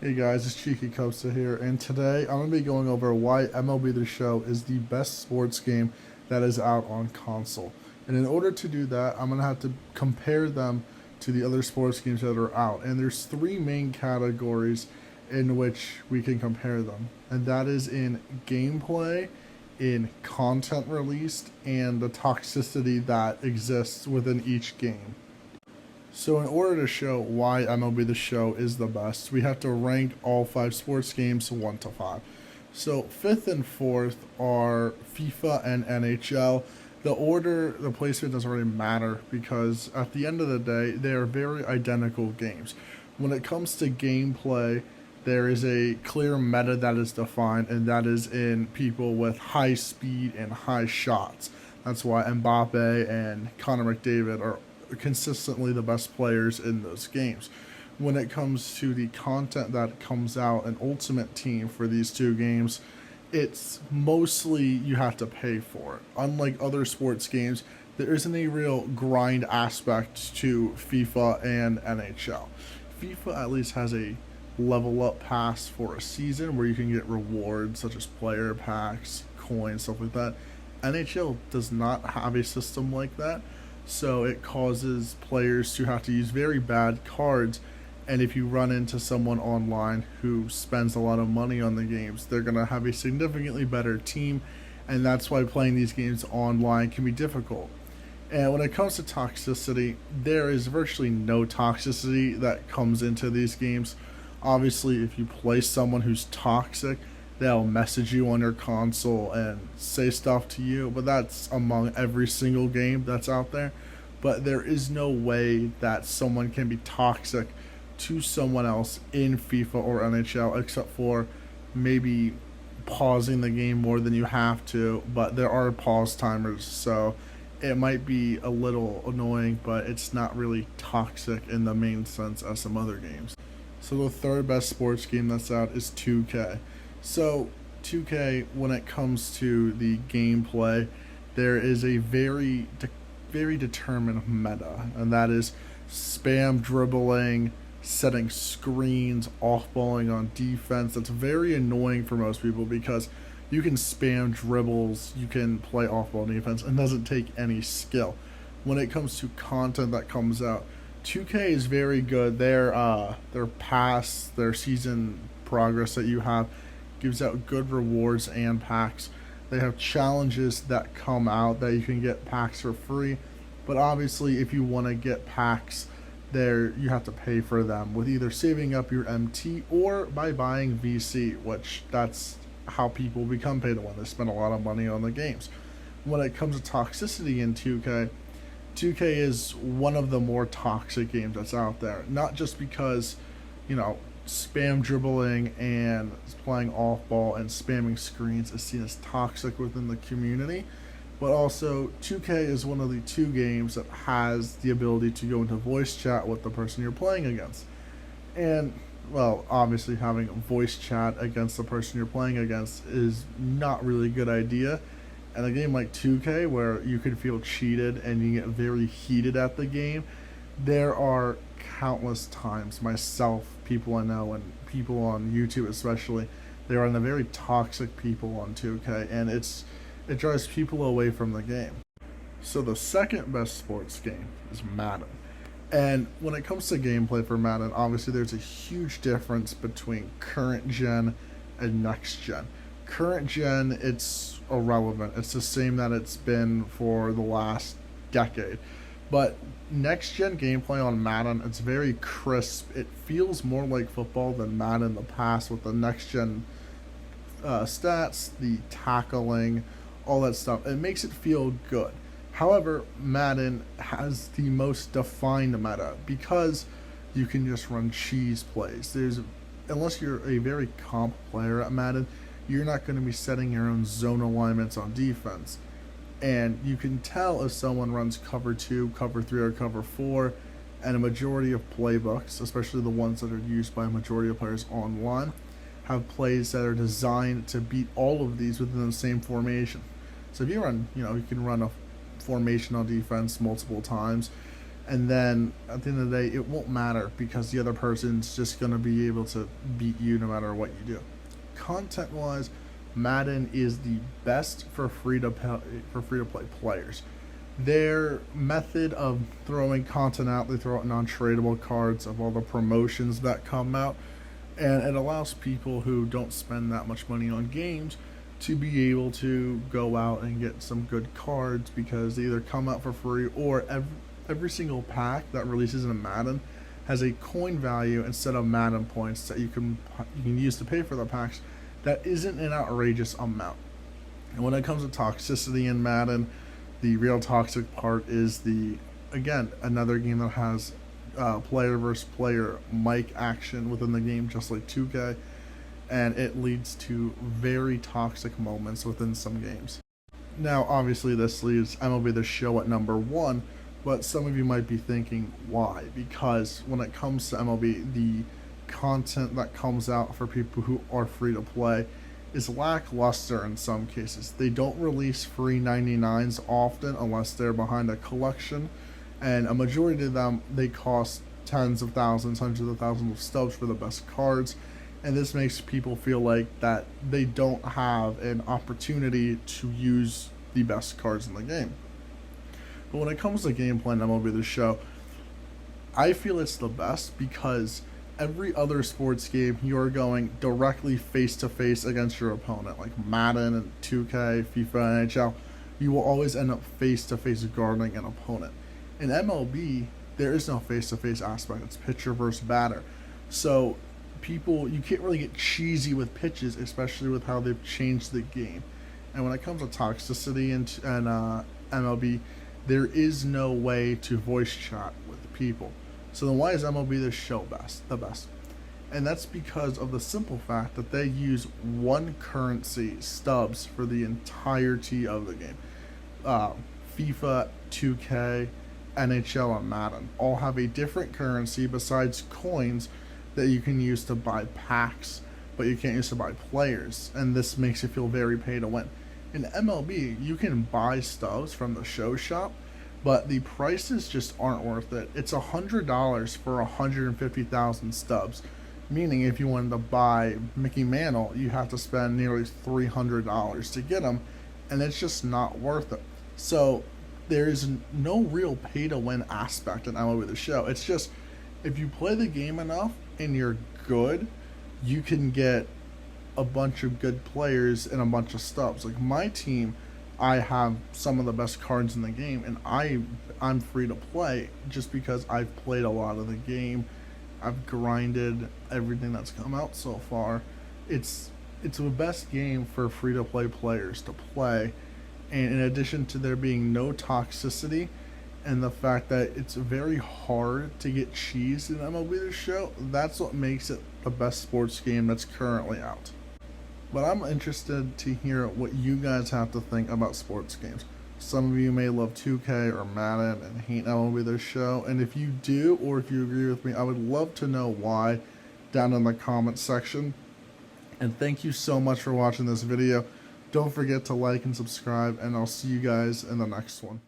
Hey guys, it's Cheeky Costa here, and today I'm going to be going over why MLB The Show is the best sports game that is out on console. And in order to do that, I'm going to have to compare them to the other sports games that are out. And there's three main categories in which we can compare them, and that is in gameplay, in content released, and the toxicity that exists within each game. So in order to show why MLB The Show is the best, we have to rank all 5 sports games 1 to 5. So 5th and 4th are FIFA and NHL. The order, the placement doesn't really matter because at the end of the day, they are very identical games. When it comes to gameplay, there is a clear meta that is defined, and that is in people with high speed and high shots. That's why Mbappe and Connor McDavid are consistently the best players in those games. When it comes to the content that comes out in Ultimate Team for these two games, it's mostly you have to pay for it. Unlike other sports games, there isn't a real grind aspect to FIFA and NHL. FIFA at least has a level up pass for a season where you can get rewards such as player packs, coins, stuff like that. NHL does not have a system like that, so it causes players to have to use very bad cards, and if you run into someone online who spends a lot of money on the games, they're going to have a significantly better team, and that's why playing these games online can be difficult. And when it comes to toxicity, there is virtually no toxicity that comes into these games. Obviously, if you play someone who's toxic, they'll message you on your console and say stuff to you, but that's among every single game that's out there. But there is no way that someone can be toxic to someone else in FIFA or NHL except for maybe pausing the game more than you have to, but there are pause timers, so it might be a little annoying, but it's not really toxic in the main sense as some other games. So the third best sports game that's out is 2K. So 2K, when it comes to the gameplay, there is a very determined meta, and that is spam dribbling, setting screens, off-balling on defense. That's very annoying for most people because you can spam dribbles, you can play off-ball defense, and it doesn't take any skill. When it comes to content that comes out, 2K is very good. Their pass, their season progress that you have gives out good rewards and packs. They have challenges that come out that you can get packs for free, but obviously if you want to get packs there, you have to pay for them with either saving up your MT or by buying VC, which that's how people become pay to win. They spend a lot of money on the games. When it comes to toxicity in 2K is one of the more toxic games that's out there. Not just because, spam dribbling and playing off ball and spamming screens is seen as toxic within the community, but also 2K is one of the 2 games that has the ability to go into voice chat with the person you're playing against. And, well, obviously having voice chat against the person you're playing against is not really a good idea. And a game like 2K, where you could feel cheated and you get very heated at the game, there are countless times, myself, people I know, and people on YouTube especially, there are the very toxic people on 2K, and it drives people away from the game. So the second best sports game is Madden. And when it comes to gameplay for Madden, obviously there's a huge difference between current gen and next gen. Current gen, it's irrelevant. It's the same that it's been for the last decade. But next gen gameplay on Madden, it's very crisp. It feels more like football than Madden in the past with the next gen stats, the tackling, all that stuff. It makes it feel good. However, Madden has the most defined meta because you can just run cheese plays. Unless you're a very comp player at Madden, you're not going to be setting your own zone alignments on defense. And you can tell if someone runs cover 2, cover 3, or cover 4, and a majority of playbooks, especially the ones that are used by a majority of players online, have plays that are designed to beat all of these within the same formation. So if you run, you can run a formation on defense multiple times, And then at the end of the day, it won't matter because the other person's just going to be able to beat you no matter what you do. Content wise, Madden is the best for free to play players. Their method of throwing content out, they throw out non-tradable cards of all the promotions that come out, and it allows people who don't spend that much money on games to be able to go out and get some good cards because they either come out for free or every single pack that releases in Madden has a coin value instead of Madden points that you can use to pay for the packs that isn't an outrageous amount. And when it comes to toxicity in Madden, the real toxic part is again, another game that has player versus player mic action within the game, just like 2K, and it leads to very toxic moments within some games. Now, obviously, this leaves MLB The Show at number 1, but some of you might be thinking, why? Because when it comes to MLB, the content that comes out for people who are free to play is lackluster in some cases. They don't release free 99s often unless they're behind a collection, and a majority of them, they cost tens of thousands, hundreds of thousands of stubs for the best cards, and this makes people feel like that they don't have an opportunity to use the best cards in the game. But when it comes to gameplay in MLB The Show, I feel it's the best because every other sports game, you're going directly face-to-face against your opponent, like Madden and 2K, FIFA, and NHL. You will always end up face-to-face guarding an opponent. In MLB, there is no face-to-face aspect. It's pitcher versus batter. So you can't really get cheesy with pitches, especially with how they've changed the game. And when it comes to toxicity and MLB, there is no way to voice chat with people. So then why is MLB The Show the best? And that's because of the simple fact that they use one currency, stubs, for the entirety of the game. FIFA, 2K, NHL, and Madden all have a different currency besides coins that you can use to buy packs, but you can't use to buy players, and this makes you feel very pay to win. In MLB, you can buy stubs from the show shop, but the prices just aren't worth it. It's $100 for 150,000 stubs, meaning if you wanted to buy Mickey Mantle, you have to spend nearly $300 to get him, and it's just not worth it. So there is no real pay-to-win aspect in MLB The Show. It's just, if you play the game enough and you're good, you can get a bunch of good players and a bunch of stubs. Like my team, I have some of the best cards in the game, and I'm free to play just because I've played a lot of the game. I've grinded everything that's come out so far. It's the best game for free to play players to play, and in addition to there being no toxicity and the fact that it's very hard to get cheese in MLB The Show, that's what makes it the best sports game that's currently out. But I'm interested to hear what you guys have to think about sports games. Some of you may love 2K or Madden and hate MLB The Show, and if you do, or if you agree with me, I would love to know why down in the comments section. And thank you so much for watching this video. Don't forget to like and subscribe, and I'll see you guys in the next one.